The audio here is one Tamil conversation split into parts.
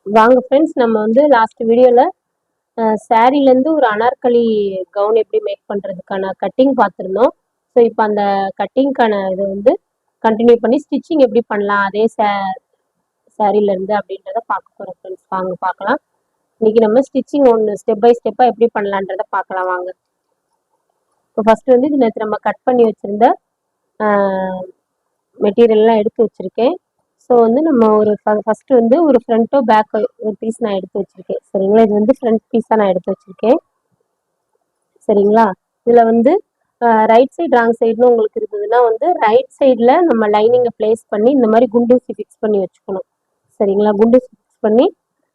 வாங்க ஃப்ரெண்ட்ஸ், நம்ம வந்து லாஸ்ட் வீடியோல சாரீலேருந்து ஒரு அனார்கலி கவுன் எப்படி மேக் பண்ணுறதுக்கான கட்டிங் பார்த்துருந்தோம். ஸோ இப்போ அந்த கட்டிங்க்கான இது வந்து கண்டினியூ பண்ணி ஸ்டிச்சிங் எப்படி பண்ணலாம் அதே சாரீலேருந்து அப்படின்றத பார்க்க போகிறோம் ஃப்ரெண்ட்ஸ். வாங்க பார்க்கலாம். இன்னைக்கு நம்ம ஸ்டிச்சிங் ஒன்று ஸ்டெப் பை ஸ்டெப்பாக எப்படி பண்ணலான்றத பார்க்கலாம் வாங்க. இப்போ ஃபஸ்ட்டு வந்து இது நேற்று நம்ம கட் பண்ணி வச்சுருந்த மெட்டீரியல்லாம் எடுத்து வச்சுருக்கேன். ஸோ வந்து நம்ம ஒரு ஃபஸ்ட்டு வந்து ஒரு ஃப்ரண்ட்டோ பேக்கோ ஒரு பீஸ் நான் எடுத்து வச்சுருக்கேன். சரிங்களா, இது வந்து ஃப்ரண்ட் பீஸாக நான் எடுத்து வச்சுருக்கேன். சரிங்களா, இதில் வந்து ரைட் சைடு ராங் சைடுன்னு உங்களுக்கு இருந்ததுன்னா வந்து ரைட் சைடில் நம்ம லைனிங்கை ப்ளேஸ் பண்ணி இந்த மாதிரி குண்டூசி ஃபிக்ஸ் பண்ணி வச்சுக்கணும். சரிங்களா, குண்டூசி ஃபிக்ஸ் பண்ணி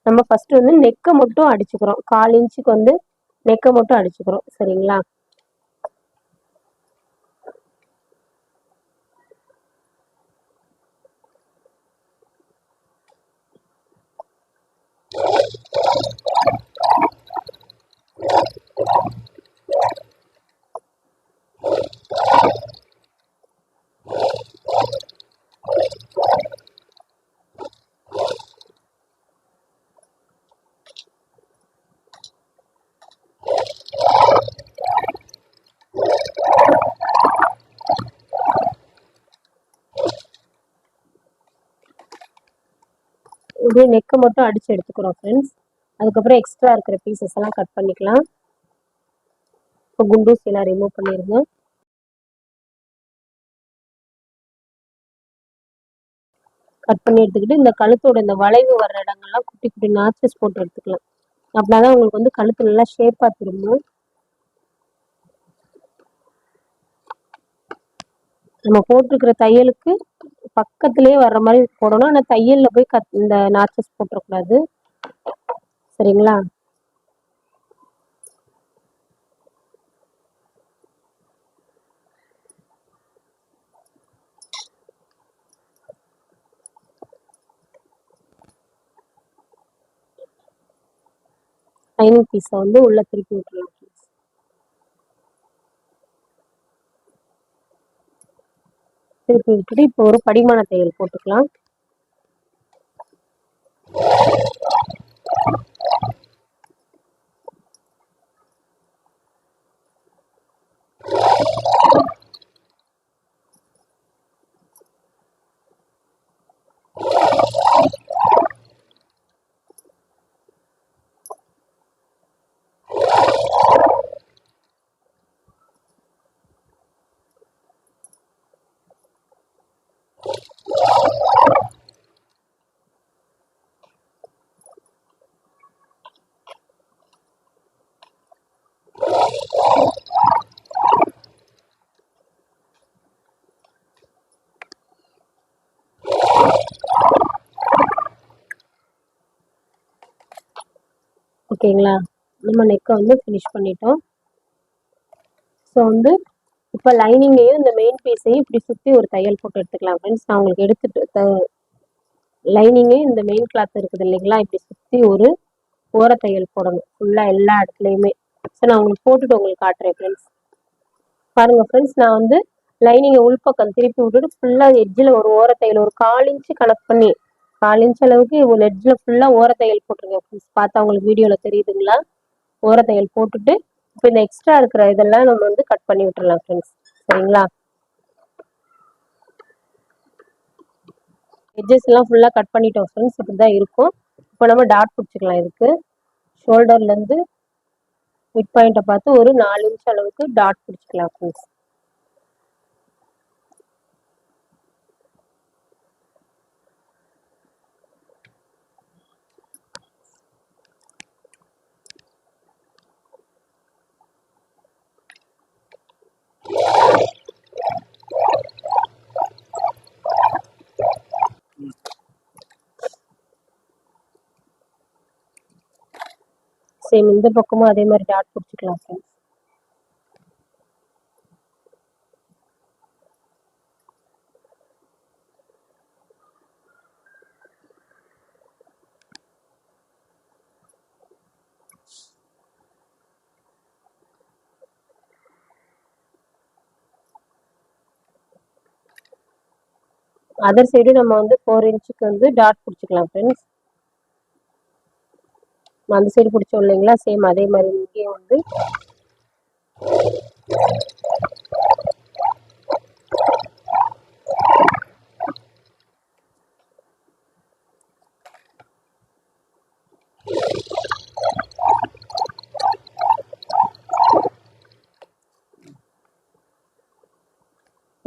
நம்ம ஃபஸ்ட்டு வந்து நெக்கை மட்டும் அடிச்சுக்கிறோம். 1/4 இன்ச்சுக்கு வந்து நெக்கை மட்டும் அடிச்சுக்கிறோம். சரிங்களா, இதே நெக்கை மட்டும் அடித்து எடுத்துக்கிறோம் ஃப்ரெண்ட்ஸ். அதுக்கப்புறம் எக்ஸ்ட்ரா இருக்கிற பீசஸ் எல்லாம் கட் பண்ணிக்கலாம். இப்போ குண்டூசி எல்லாம் ரிமூவ் பண்ணிடுங்க. கட் பண்ணி எடுத்துக்கிட்டு இந்த கழுத்தோட இந்த வளைவு வர்ற இடங்கள்லாம் குட்டி குட்டி நாச்சஸ் போட்டு எடுத்துக்கலாம். அப்படின்னா தான் உங்களுக்கு வந்து கழுத்து நல்லா ஷேப்பாக திரும்பும். நம்ம போட்டிருக்கிற தையலுக்கு பக்கத்துலேயே வர்ற மாதிரி போடணும். ஆனால் தையலில் போய் இந்த நாச்சஸ் போட்டுறக்கூடாது. சரிங்களா, லைனிங் பீஸை வந்து உள்ள திருப்பி விட்டுறலாம். திருப்பி விட்டுட்டு இப்போ ஒரு படிமான தையல் போட்டுக்கலாம். ஓகேங்களா, நம்ம நெக்கை வந்து ஃபினிஷ் பண்ணிட்டோம். ஸோ வந்து இப்போ லைனிங்கையும் இந்த மெயின் பீஸையும் இப்படி சுற்றி ஒரு தையல் போட்டு எடுத்துக்கலாம் ஃப்ரெண்ட்ஸ். நான் உங்களுக்கு எடுத்துட்டு லைனிங்கையும் இந்த மெயின் கிளாத் இருக்குது இல்லைங்களா, இப்படி சுற்றி ஒரு ஓர தையல் போடணும் ஃபுல்லாக எல்லா இடத்துலையுமே. ஸோ நான் உங்களுக்கு போட்டுட்டு உங்களுக்கு காட்டுறேன் ஃப்ரெண்ட்ஸ். பாருங்க ஃப்ரெண்ட்ஸ், நான் வந்து லைனிங்கை உள்பக்கம் திருப்பி விட்டுட்டு ஃபுல்லாக எட்ஜில் ஒரு ஓர தையல் ஒரு 1/4 இன்ச்சு கனெக்ட் பண்ணி 1/4 இன்ச் அளவுக்கு ஒரு எட்ஜில் ஃபுல்லாக ஓர தையல் போட்டுருங்க ஃப்ரெண்ட்ஸ். பார்த்தா உங்களுக்கு வீடியோவில் தெரியுதுங்களா, ஓர தையல் போட்டுட்டு இப்போ இந்த எக்ஸ்ட்ரா இருக்கிற இதெல்லாம் நம்ம வந்து கட் பண்ணி விட்டுறலாம் ஃப்ரெண்ட்ஸ். சரிங்களா, எட்ஜஸ் எல்லாம் ஃபுல்லாக கட் பண்ணிட்டோம் ஃப்ரெண்ட்ஸ். இப்படி தான் இருக்கும். இப்போ நம்ம டாட் பிடிச்சிக்கலாம். இதுக்கு ஷோல்டர்லேருந்து மிட் பாயிண்ட்டை பார்த்து ஒரு 4 இன்ச் அளவுக்கு டாட் பிடிச்சிக்கலாம் ஃப்ரெண்ட்ஸ். சேம் இந்த பக்கமும் அதே மாதிரி டாட் பிடிச்சிக்கலாம் ஃப்ரெண்ட்ஸ். அதர் சைடு நம்ம வந்து 4 இன்ச்சுக்கு வந்து டாட் பிடிச்சிக்கலாம் ஃப்ரெண்ட்ஸ். அந்த சைடு பிடிச்சோம் இல்லைங்களா, சேம் அதே மாதிரி இங்கேயும் வந்து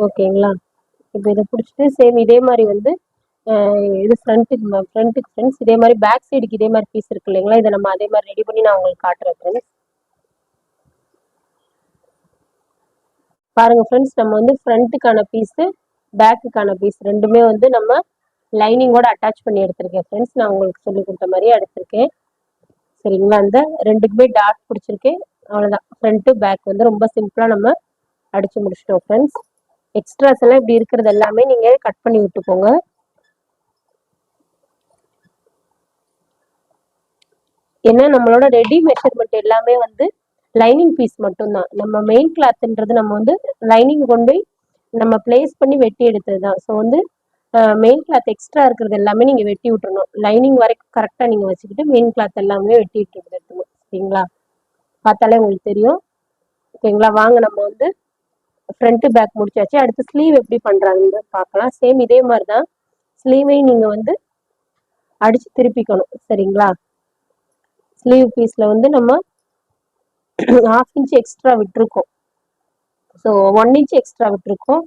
ஓகேங்களா. இப்போ இதை பிடிச்சிட்டு சேம் இதே மாதிரி வந்து இது ஃப்ரண்ட்டுக்கு ஃப்ரெண்ட்ஸ் இதே மாதிரி பேக் சைடுக்கு இதே மாதிரி பீஸ் இருக்கு இல்லைங்களா, இதை நம்ம அதே மாதிரி ரெடி பண்ணி நான் உங்களுக்கு காட்டுறேன் ஃப்ரெண்ட்ஸ். பாருங்க ஃப்ரெண்ட்ஸ், நம்ம வந்து ஃப்ரண்ட்டுக்கான பீஸு பேக்குக்கான பீஸ் ரெண்டுமே வந்து நம்ம லைனிங்கோட அட்டாச் பண்ணி எடுத்திருக்கேன் ஃப்ரெண்ட்ஸ். நான் உங்களுக்கு சொல்லி கொடுத்த மாதிரியே எடுத்திருக்கேன். சரிங்களா, அந்த ரெண்டுக்குமே டாட் பிடிச்சிருக்கேன். அவ்வளோதான், ஃப்ரண்ட்டு பேக் வந்து ரொம்ப சிம்பிளாக நம்ம அடிச்சு முடிச்சிட்டோம் ஃப்ரெண்ட்ஸ். எக்ஸ்ட்ராஸ் எல்லாம் இப்படி இருக்கிறது எல்லாமே நீங்க கட் பண்ணி விட்டுக்கோங்க. ஏன்னா நம்மளோட ரெடி மெஷர்மெண்ட் எல்லாமே வந்து லைனிங் பீஸ் மட்டும்தான். நம்ம மெயின் கிளாத்ன்றது நம்ம வந்து லைனிங் கொண்டு போய் நம்ம பிளேஸ் பண்ணி வெட்டி எடுத்தது தான். ஸோ வந்து மெயின் கிளாத் எக்ஸ்ட்ரா இருக்கிறது எல்லாமே நீங்க வெட்டி விட்டுறணும். லைனிங் வரைக்கும் கரெக்டா நீங்க வச்சுக்கிட்டு மெயின் கிளாத் எல்லாமே வெட்டி விட்டு எடுத்துக்கணும். சரிங்களா, பார்த்தாலே உங்களுக்கு தெரியும். ஓகேங்களா, வாங்க நம்ம வந்து ஃப்ரண்ட் பேக் முடிச்சாச்சு. அடுத்து ஸ்லீவ் எப்படி பண்றாங்கன்னு பார்க்கலாம். சேம் இதே மாதிரி தான் ஸ்லீவையும் நீங்க வந்து அடிச்சு திருப்பிக்கணும். சரிங்களா, ஸ்லீவ் பீஸ்ல வந்து நம்ம 1/2 இன்ச் எக்ஸ்ட்ரா விட்டுருக்கோம். ஸோ 1 இன்ச் எக்ஸ்ட்ரா விட்டுருக்கோம்.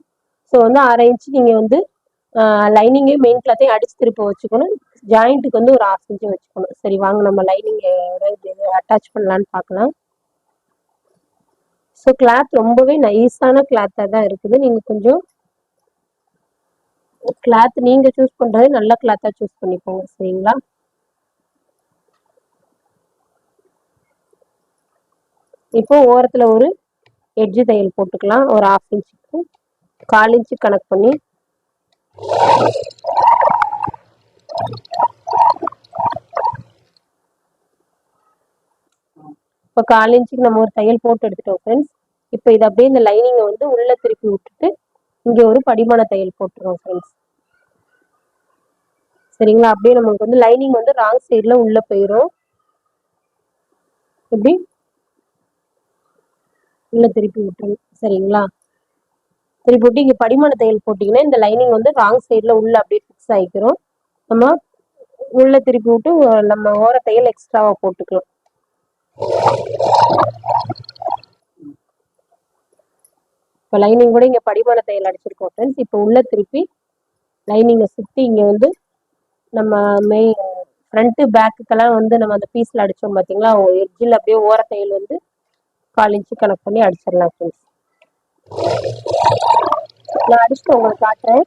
ஸோ வந்து 1/2 இன்ச் நீங்க வந்து லைனிங்கையும் மெயின் கிளாத்தையும் அடிச்சு திருப்ப வச்சுக்கணும். ஜாயிண்ட்டுக்கு வந்து ஒரு 1/2 இன்ச் வச்சுக்கணும். சரி வாங்க நம்ம லைனிங் அட்டாச் பண்ணலான்னு பார்க்கலாம். ஸோ கிளாத் ரொம்பவே நைஸான கிளாத்தாக தான் இருக்குது. நீங்க கொஞ்சம் கிளாத் நீங்க சூஸ் பண்றது நல்ல கிளாத்தா சூஸ் பண்ணிக்கோங்க. சரிங்களா, இப்போ ஓரத்துல ஒரு எட்ஜ் தையல் போட்டுக்கலாம். ஒரு 1/2 இன்ச்சுக்கு 1/4 இன்ச்சு கணக்கு பண்ணி இப்போ 1/4 இன்ச்சுக்கு நம்ம ஒரு தையல் போட்டு எடுத்துட்டோம் ஃப்ரெண்ட்ஸ். இப்போ இது அப்படியே இந்த லைனிங்கை வந்து உள்ள திருப்பி விட்டுட்டு இங்க ஒரு படிமான தையல் போட்டுருவோம் ஃப்ரெண்ட்ஸ். சரிங்களா, அப்படியே நமக்கு வந்து லைனிங் வந்து ராங் சைட்ல உள்ள போயிடும். இப்படி உள்ள திருப்பி விட்டுரும். சரிங்களா, திருப்பி விட்டு இங்க படிமான தையல் போட்டீங்கன்னா இந்த லைனிங் வந்து ராங் சைட்ல உள்ள அப்படியே ஃபிக்ஸ் ஆகிக்கிறோம். நம்ம உள்ள திருப்பி விட்டு நம்ம ஓர தையல் எக்ஸ்ட்ராவா போட்டுக்கலாம். இப்போ லைனிங் கூட இங்க படிமான தையல் அடிச்சிருக்கோம் ஃப்ரெண்ட்ஸ். இப்போ உள்ள திருப்பி லைனிங்கை சுத்தி இங்க வந்து நம்ம ஃப்ரண்ட் பேக்குக்கெல்லாம் வந்து நம்ம அந்த பீஸ்ல அடிச்சோம் பாத்தீங்களா, எட்ஜில் அப்படியே ஓர தையல் வந்து 1/4 இன்ச்சு கனெக்ட் பண்ணி அடிச்சிடலாம் ஃப்ரெண்ட்ஸ். நான் அடிச்சுட்டு உங்களுக்கு காட்டுறேன்.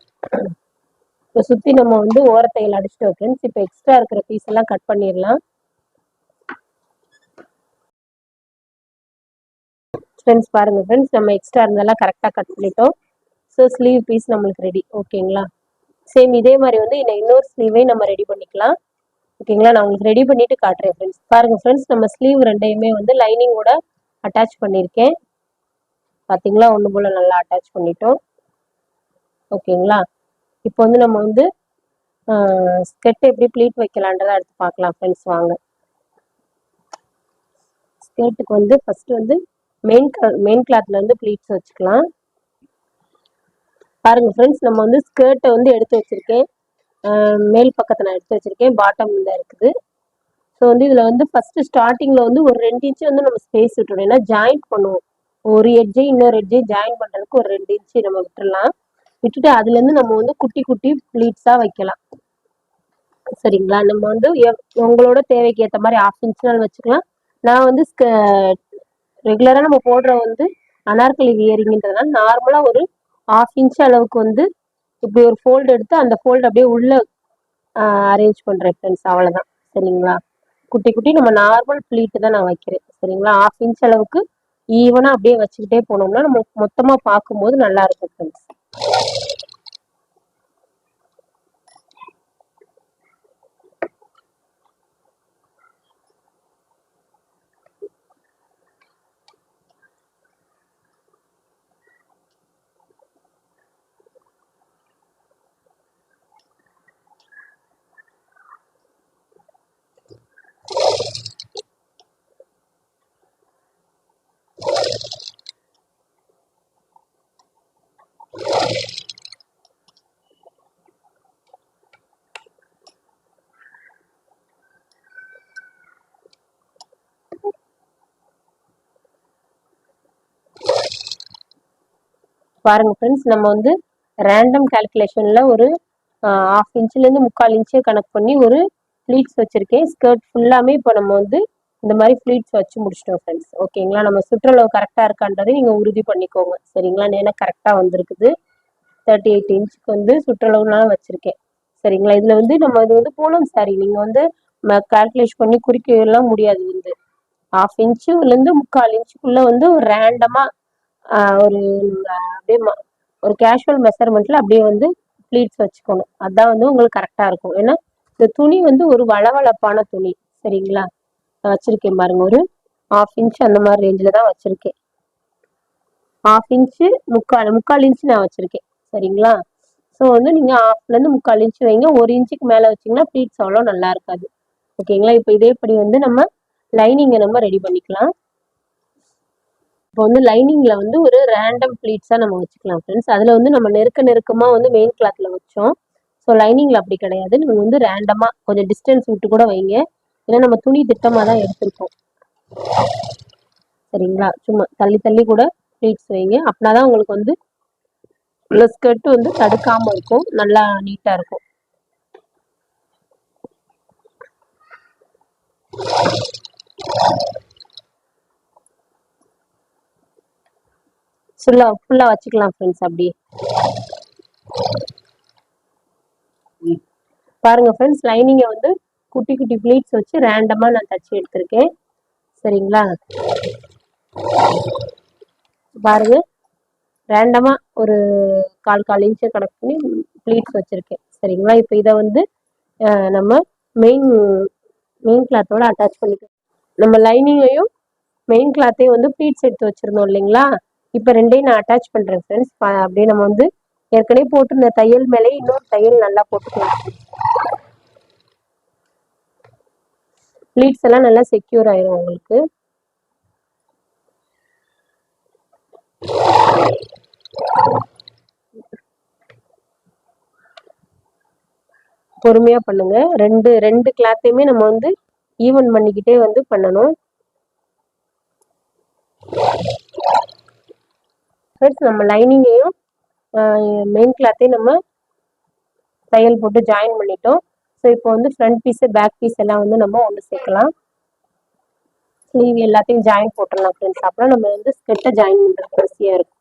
இப்போ சுத்தி நம்ம வந்து ஓர தையல் அடிச்சிட்டோம் ஃப்ரெண்ட்ஸ். இப்போ எக்ஸ்ட்ரா இருக்கிற பீஸ் எல்லாம் கட் பண்ணிடலாம் ஃப்ரெண்ட்ஸ். பாருங்க ஃப்ரெண்ட்ஸ், நம்ம எக்ஸ்ட்ரா இருந்தெல்லாம் கரெக்டாக கட் பண்ணிட்டோம். ஸோ ஸ்லீவ் பீஸ் நம்மளுக்கு ரெடி. ஓகேங்களா, சேம் இதே மாதிரி வந்து இன்னொரு ஸ்லீவே நம்ம ரெடி பண்ணிக்கலாம். ஓகேங்களா, நான் உங்களுக்கு ரெடி பண்ணிட்டு காட்டுறேன் ஃப்ரெண்ட்ஸ். பாருங்க ஃப்ரெண்ட்ஸ், நம்ம ஸ்லீவ் ரெண்டையுமே வந்து லைனிங்கோட அட்டாச் பண்ணியிருக்கேன். பார்த்தீங்களா, ஒன்று போல நல்லா அட்டாச் பண்ணிட்டோம். ஓகேங்களா, இப்போ வந்து நம்ம வந்து ஸ்கெர்ட் எப்படி ப்ளீட் வைக்கலான்றதை அடுத்து பார்க்கலாம் ஃப்ரெண்ட்ஸ். வாங்க, ஸ்கர்ட்டுக்கு வந்து ஃபர்ஸ்ட் வந்து மெயின் கிளாத்ல வந்து ப்ளீட்ஸ் வச்சுக்கலாம். பாருங்க ஃப்ரெண்ட்ஸ், நம்ம வந்து ஸ்கர்ட்டை வந்து எடுத்து வச்சிருக்கேன். மேல் பக்கத்தை நான் எடுத்து வச்சிருக்கேன், பாட்டம்ல இருக்குது. ஸோ வந்து இதுல வந்து ஃபர்ஸ்ட் ஸ்டார்டிங்ல வந்து ஒரு 2 இன்ச்சு வந்து நம்ம ஸ்பேஸ் விட்டுடும். ஏன்னா ஜாயிண்ட் பண்ணுவோம், ஒரு எட்ஜை இன்னொரு எட்ஜை ஜாயின் பண்றதுக்கு ஒரு 2 இன்ச்சு நம்ம விட்டுடலாம். விட்டுட்டு அதுல இருந்து நம்ம வந்து குட்டி குட்டி ப்ளீட்ஸா வைக்கலாம். சரிங்களா, நம்ம வந்து உங்களோட தேவைக்கு ஏற்ற மாதிரி 1/2 இன்ச்னாலும் வச்சுக்கலாம். நான் வந்து ரெகுலரா நம்ம போடுற வந்து அனார்கலி வியரிங்ன்றதுனால நார்மலா ஒரு 1/2 இன்ச் அளவுக்கு வந்து இப்படி ஒரு ஃபோல்டு எடுத்து அந்த ஃபோல்டு அப்படியே உள்ள அரேஞ்ச் பண்றேன் ஃப்ரெண்ட்ஸ். அவ்வளவுதான். சரிங்களா, குட்டி குட்டி நம்ம நார்மல் ப்ளீட் தான் நான் வைக்கிறேன். சரிங்களா, 1/2 இன்ச் அளவுக்கு ஈவனா அப்படியே வச்சுக்கிட்டே போனோம்னா நம்ம மொத்தமா பார்க்கும்போது நல்லா இருக்கும் ஃப்ரெண்ட்ஸ். பாருங்க ஃப்ரெண்ட்ஸ், நம்ம வந்து ரேண்டம் கால்குலேஷன்ல ஒரு 1/2 இன்ச்லேருந்து 3/4 இன்ச்சு கணக்கு பண்ணி ஒரு ஃப்ளீட்ஸ் வச்சிருக்கேன். ஸ்கர்ட் ஃபுல்லாமே இப்போ நம்ம வந்து இந்த மாதிரி ஃப்ளீட்ஸ் வச்சு முடிச்சிட்டோம் ஃப்ரெண்ட்ஸ். ஓகேங்களா? நம்ம சுற்றளவு கரெக்டாக இருக்கான்றதை நீங்கள் உறுதி பண்ணிக்கோங்க. சரிங்களா? ஏன்னா கரெக்டாக வந்திருக்குது. 38 இன்ச்சுக்கு வந்து சுற்றளவுனால வச்சிருக்கேன். சரிங்களா? இதில் வந்து நம்ம இது வந்து பூனம் சாரி, நீங்கள் வந்து கால்குலேஷன் பண்ணி குறிக்கலாம் முடியாது. வந்து 1/2 இன்ச்சுலேருந்து 3/4 இன்ச்சுக்குள்ள வந்து ஒரு ரேண்டமாக ஒரு அப்படியே ஒரு கேஷுவல் மெஷர்மெண்ட்ல அப்படியே வந்து ப்ளீட்ஸ் வச்சுக்கணும். அதான் வந்து உங்களுக்கு கரெக்டாக இருக்கும். ஏன்னா இந்த துணி வந்து ஒரு வளவளப்பான துணி. சரிங்களா? நான் வச்சிருக்கேன் பாருங்க, ஒரு 1/2 இன்ச் அந்த மாதிரி ரேஞ்சில் தான் வச்சிருக்கேன். 1/2 இன்ச்சு 3/4 இன்ச்சு நான் வச்சிருக்கேன். சரிங்களா? ஸோ வந்து நீங்கள் 1/2லேருந்து 3/4 இன்ச்சு வைங்க. 1 இன்ச்சுக்கு மேலே வச்சிங்கன்னா ப்ளீட்ஸ் அவ்வளோ நல்லா இருக்காது. ஓகேங்களா? இப்போ இதேபடி வந்து நம்ம லைனிங்கை நம்ம ரெடி பண்ணிக்கலாம். இப்போ வந்து லைனிங்ல வந்து ஒரு ரேண்டம் ப்ளீட்ஸாக நம்ம வச்சுக்கலாம் ஃப்ரெண்ட்ஸ். அதில் வந்து நம்ம நெருக்கமாக வந்து மெயின் கிளாத்தில் வச்சோம். ஸோ லைனிங்ல அப்படி கிடையாது. நம்ம வந்து ரேண்டமாக கொஞ்சம் டிஸ்டன்ஸ் விட்டு கூட வைங்க. ஏன்னா நம்ம துணி திட்டமாக தான் எடுத்திருக்கோம். சரிங்களா? சும்மா தள்ளி தள்ளி கூட ப்ளீட்ஸ் வைங்க. அப்படின்னா தான் உங்களுக்கு வந்து ஸ்கர்ட் வந்து தடுக்காமல் இருக்கும், நல்லா நீட்டாக இருக்கும். ஃபுல்லா வச்சுக்கலாம் ஃப்ரெண்ட்ஸ். அப்படி பாருங்க ஃப்ரெண்ட்ஸ், லைனிங்கை வந்து குட்டி குட்டி ப்ளீட்ஸ் வச்சு ரேண்டமாக நான் தச்சு எடுத்திருக்கேன். சரிங்களா? பாருங்க, ரேண்டமாக ஒரு 1/4 இன்ச்சு கணக்கு பண்ணி ப்ளீட்ஸ் வச்சுருக்கேன். சரிங்களா? இப்போ இதை வந்து நம்ம மெயின் கிளாத்தோட அட்டாச் பண்ணிக்கலாம். நம்ம லைனிங்கையும் மெயின் கிளாத்தையும் வந்து ப்ளீட்ஸ் எடுத்து வச்சிருந்தோம் இல்லைங்களா? இப்போ ரெண்டையும் நான் அட்டாச் பண்ணுறேன் ஃப்ரெண்ட்ஸ். அப்படியே நம்ம வந்து ஏற்கனவே போட்டிருந்த தையல் மேலே இன்னொரு தையல் நல்லா போட்டுக்கலாம். ப்ளீட்ஸ் எல்லாம் நல்லா செக்யூர் ஆயிரும் உங்களுக்கு. பொறுமையா பண்ணுங்க. ரெண்டு கிளாத்தையுமே நம்ம வந்து ஈவன் பண்ணிக்கிட்டே வந்து பண்ணணும். நம்ம லைனிங்கையும் மெயின் கிளாத்தையும் நம்ம தையல் போட்டு ஜாயின் பண்ணிட்டோம். ஸோ இப்போ வந்து ஃப்ரண்ட் பீஸ் பேக் பீஸ் எல்லாம் வந்து நம்ம ஒன்று சேர்க்கலாம். ஸ்லீவ் எல்லாத்தையும் ஜாயின் போட்டுடலாம் ஃப்ரெண்ட்ஸ். அப்புறம் நம்ம வந்து ஸ்கர்ட்டை ஜாயின் பண்ணுறது ஈஸியாக இருக்கும்.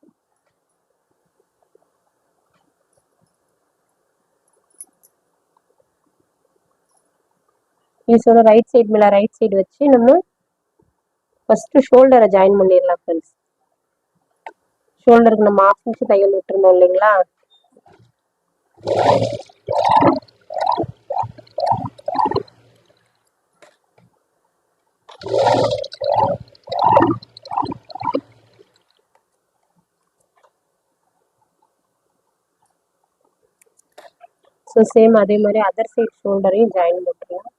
பீஸோட ரைட் சைடு மேலே ரைட் சைடு வச்சு நம்ம ஃபர்ஸ்ட் ஷோல்டரை ஜாயின் பண்ணிடலாம் ஃப்ரெண்ட்ஸ். ஷோல்டருக்கு நம்ம 1/2 இன்ச்சு தையல் விட்டுருந்தோம் இல்லைங்களா? ஸோ சேம் அதே மாதிரி அதர் சைட் ஷோல்டரையும் ஜாயின் போட்டுருலாம்.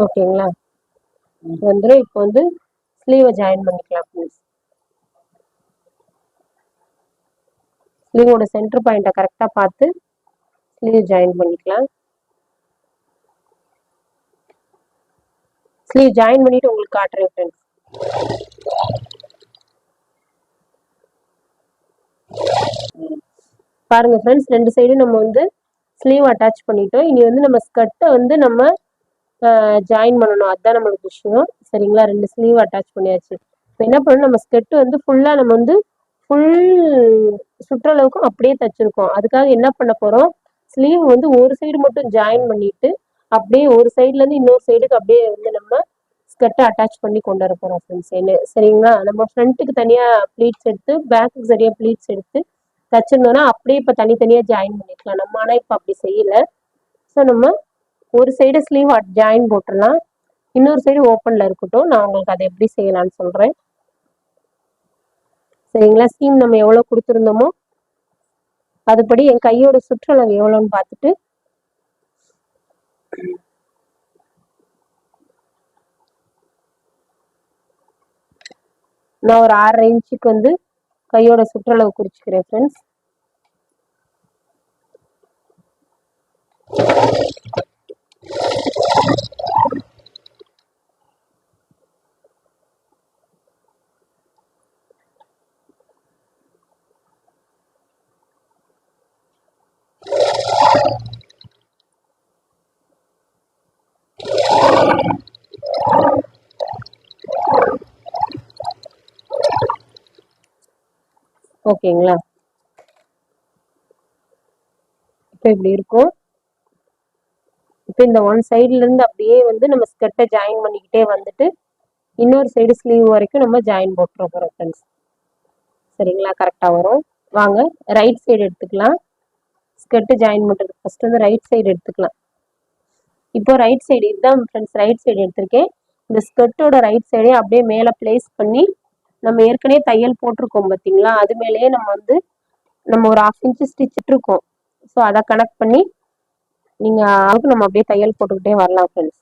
ஓகேங்களா? வந்துடும். இப்போ வந்து ஸ்லீவை ஜாயின் பண்ணிக்கலாம் ப்ளீஸ். ஸ்லீவோட சென்டர் பாயிண்ட்டை கரெக்டாக பார்த்து ஸ்லீவ் ஜாயின் பண்ணிக்கலாம். ஸ்லீவ் ஜாயின் பண்ணிட்டு உங்களுக்கு காட்டுறேன் ஃப்ரெண்ட்ஸ். பாருங்க ஃப்ரெண்ட்ஸ், ரெண்டு சைடும் நம்ம வந்து ஸ்லீவ் அட்டாச் பண்ணிட்டோம். இனி வந்து நம்ம ஸ்கர்ட்டை வந்து நம்ம ஜாயின் பண்ணணும். அதுதான் நம்மளுக்கு விஷயம். சரிங்களா? ரெண்டு ஸ்லீவ் அட்டாச் பண்ணியாச்சு. இப்போ என்ன பண்ணணும், நம்ம ஸ்கர்ட் வந்து ஃபுல்லாக நம்ம வந்து ஃபுல் சுற்றளவுக்கும் அப்படியே தச்சிருக்கோம். அதுக்காக என்ன பண்ண போகிறோம், ஸ்லீவ் வந்து ஒரு சைடு மட்டும் ஜாயின் பண்ணிட்டு அப்படியே ஒரு சைட்லேருந்து இன்னொரு சைடுக்கு அப்படியே வந்து நம்ம ஸ்கர்ட்டை அட்டாச் பண்ணி கொண்டு வர போகிறோம் ஃப்ரெண்ட்ஸ். என்ன சரிங்களா? நம்ம ஃப்ரண்ட்டுக்கு தனியாக ப்ளீட்ஸ் எடுத்து பேக்குக்கு சரியாக ப்ளீட்ஸ் எடுத்து தச்சிருந்தோம்னா அப்படியே இப்போ தனித்தனியாக ஜாயின் பண்ணிக்கலாம் நம்ம. ஆனால் இப்போ அப்படி செய்யலை. ஸோ நம்ம ஒரு சைடு ஸ்லீவ் ஜாயின் போட்டுடலாம், இன்னொரு சைடு ஓப்பனில் இருக்கட்டும். நான் உங்களுக்கு அதை எப்படி செய்யலாம்னு சொல்கிறேன். சரிங்களா? சீம் நம்ம எவ்வளோ கொடுத்துருந்தோமோ அதுபடி என் கையோட சுற்றளவு எவ்வளோன்னு பார்த்துட்டு நான் ஒரு 6.5 இன்ச்சுக்கு வந்து கையோட சுற்றளவு குறிச்சுக்கிறேன் ஃப்ரெண்ட்ஸ். ஓகேங்களா? இப்போ இப்படி இருக்கும். இப்போ இந்த ஒன் சைடுல இருந்து அப்படியே வந்து நம்ம ஸ்கர்ட்டை ஜாயின் பண்ணிக்கிட்டே வந்துட்டு இன்னொரு சைடு ஸ்லீவ் வரைக்கும் நம்ம ஜாயின் போட்டுற போறோம் ஃப்ரெண்ட்ஸ். சரிங்களா? கரெக்டா வரும். வாங்க ரைட் சைடு எடுத்துக்கலாம். ஸ்கர்ட் ஜாயின் பண்றதுக்கு ஃபர்ஸ்ட் வந்து ரைட் சைடு எடுத்துக்கலாம். இப்போ ரைட் சைடு இதுதான் ஃப்ரெண்ட்ஸ், ரைட் சைடு எடுத்திருக்கேன். இந்த ஸ்கர்ட்டோட ரைட் சைடே அப்படியே மேலே பிளேஸ் பண்ணி நம்ம ஏற்கனவே தையல் போட்டிருக்கோம் பார்த்தீங்களா, அது மேலேயே நம்ம ஒரு 1/2 இன்ச் ஸ்டிச் இருக்கோம். ஸோ அதை கனெக்ட் பண்ணி நீங்க அளவுக்கு நம்ம அப்படியே தையல் போட்டுக்கிட்டே வரலாம் ஃப்ரெண்ட்ஸ்.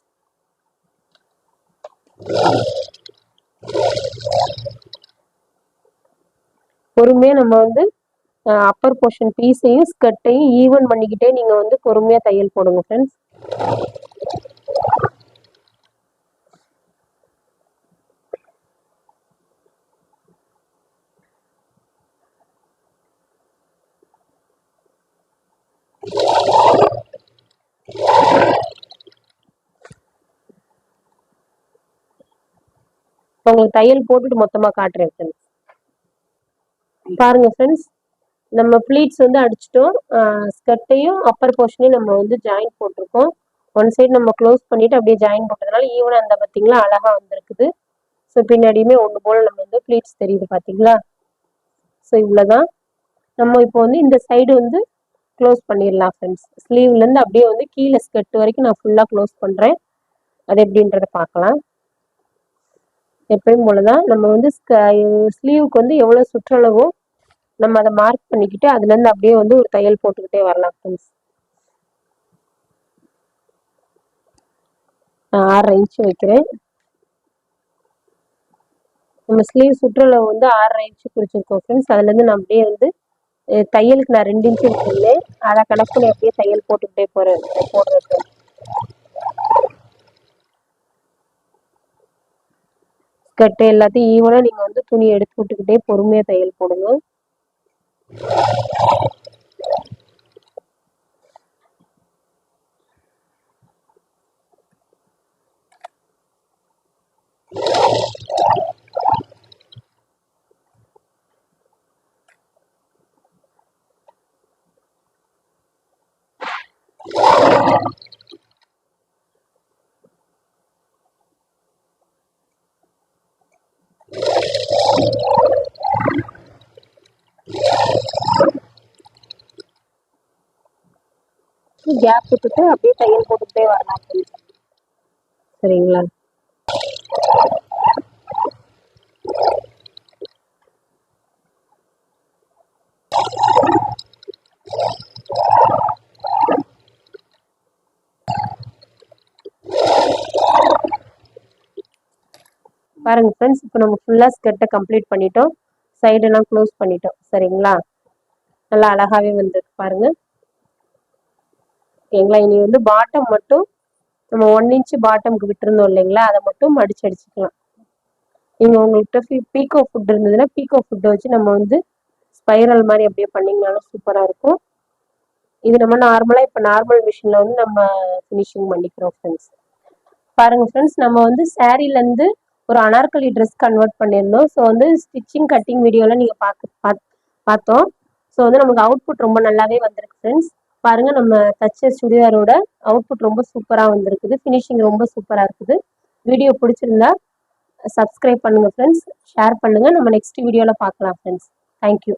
பொறுமையா நம்ம வந்து அப்பர் போர்ஷன் பீஸையும் ஸ்கர்ட்டையும் ஈவன் பண்ணிக்கிட்டே நீங்க வந்து பொறுமையா தையல் போடுங்க ஃப்ரெண்ட்ஸ். உங்களுக்கு தையல் போட்டுட்டு மொத்தமா காட்டுறேன் ஃப்ரெண்ட்ஸ். பாருங்க ஃப்ரெண்ட்ஸ், நம்ம ப்ளீட்ஸ் வந்து அடிச்சிட்டோம். ஸ்கர்ட்டையும் அப்பர் போர்ஷனையும் நம்ம வந்து ஜாயின் போட்டிருக்கோம். ஒன் சைடு நம்ம க்ளோஸ் பண்ணிட்டு அப்படியே ஜாயின் போட்டதுனால ஈவனா அந்த பார்த்தீங்களா அழகா வந்திருக்குது. ஸோ பின்னாடியுமே ஒன்று போல நம்ம வந்து ப்ளீட்ஸ் தெரியுது பார்த்தீங்களா. ஸோ இவ்வளோதான். நம்ம இப்போ வந்து இந்த சைடு வந்து க்ளோஸ் பண்ணிடலாம் ஃப்ரெண்ட்ஸ். ஸ்லீவ்லேருந்து அப்படியே வந்து கீழே ஸ்கர்ட் வரைக்கும் நான் ஃபுல்லாக க்ளோஸ் பண்ணுறேன். அது எப்படின்றத பார்க்கலாம். எப்பயும் போலதான் நம்ம வந்து ஸ்லீவுக்கு வந்து எவ்வளோ சுற்றளவோ நம்ம அதை மார்க் பண்ணிக்கிட்டு அதுலேருந்து அப்படியே வந்து ஒரு தையல் போட்டுக்கிட்டே வரலாம் ஃப்ரெண்ட்ஸ். நான் 6.5 இன்ச்சு வைக்கிறேன். நம்ம ஸ்லீவ் சுற்றளவு வந்து 6.5 இன்ச்சு குறிச்சிருக்கோம் ஃப்ரெண்ட்ஸ். அதுலேருந்து நான் அப்படியே வந்து தையலுக்கு நான் 2 இன்ச்சு வச்சிருந்தேன். அதை கனெக்ட் பண்ணி அப்படியே தையல் போட்டுக்கிட்டே போடுறது. ஸ்கர்ட் எல்லாத்தையும் ஈவனா நீங்க வந்து துணி எடுத்து விட்டுக்கிட்டே பொறுமையா தையல் போடுங்க. கேப் விட்டுட்டு அப்படியே தையல் போட்டுக்கிட்டே வரலாம். சரிங்களா? பாருங்க ஃப்ரெண்ட்ஸ், இப்போ நம்ம ஃபுல்லா ஸ்கர்ட்டை கம்ப்ளீட் பண்ணிட்டோம். சைடெல்லாம் க்ளோஸ் பண்ணிட்டோம். சரிங்களா? நல்லா அழகாவே வந்திருக்கு பாருங்க. ஓகேங்களா? இனி வந்து பாட்டம் மட்டும் நம்ம 1 இன்ச் பாட்டம்க்கு விட்டுருந்தோம் இல்லைங்களா, அதை மட்டும் மடிச்சு அடிச்சுக்கலாம். நீங்க உங்கள்கிட்ட பீக்கோ ஃபுட் இருந்ததுன்னா பீக்கோ ஃபுட்டை வச்சு நம்ம வந்து ஸ்பைரல் மாதிரி அப்படியே பண்ணிங்கனாலும் சூப்பரா இருக்கும். இது நம்ம நார்மலா இப்போ நார்மல் மிஷின்ல வந்து நம்ம ஃபினிஷிங் பண்ணிக்கிறோம் ஃப்ரெண்ட்ஸ். பாருங்க ஃப்ரெண்ட்ஸ், நம்ம வந்து சாரீலேருந்து ஒரு அனார்கலி ட்ரெஸ் கன்வெர்ட் பண்ணியிருந்தோம். ஸோ வந்து ஸ்டிச்சிங் கட்டிங் வீடியோலாம் நீங்கள் பார்த்தோம். ஸோ வந்து நமக்கு அவுட்புட் ரொம்ப நல்லாவே வந்திருக்கு ஃப்ரெண்ட்ஸ். பாருங்க, நம்ம தச்ச சுடிதாரோட அவுட்புட் ரொம்ப சூப்பராக வந்திருக்குது. ஃபினிஷிங் ரொம்ப சூப்பராக இருக்குது. வீடியோ பிடிச்சிருந்தா சப்ஸ்கிரைப் பண்ணுங்க ஃப்ரெண்ட்ஸ், ஷேர் பண்ணுங்க. நம்ம நெக்ஸ்ட் வீடியோவில் பார்க்கலாம் ஃப்ரெண்ட்ஸ். தேங்க்யூ.